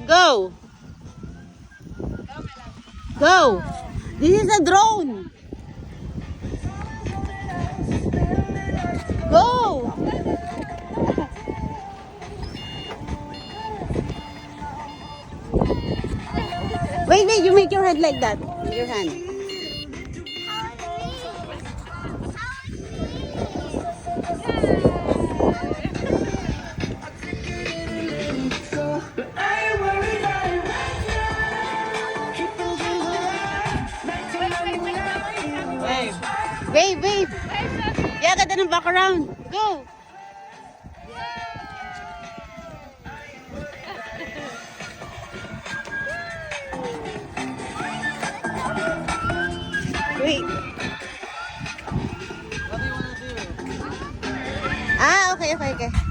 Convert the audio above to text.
Go. Go. This is a drone. Go. Wait, you make your head like that. With your hand. Wave. Yeah, ganda ng background. Go. Wait. What do you want to do? Okay.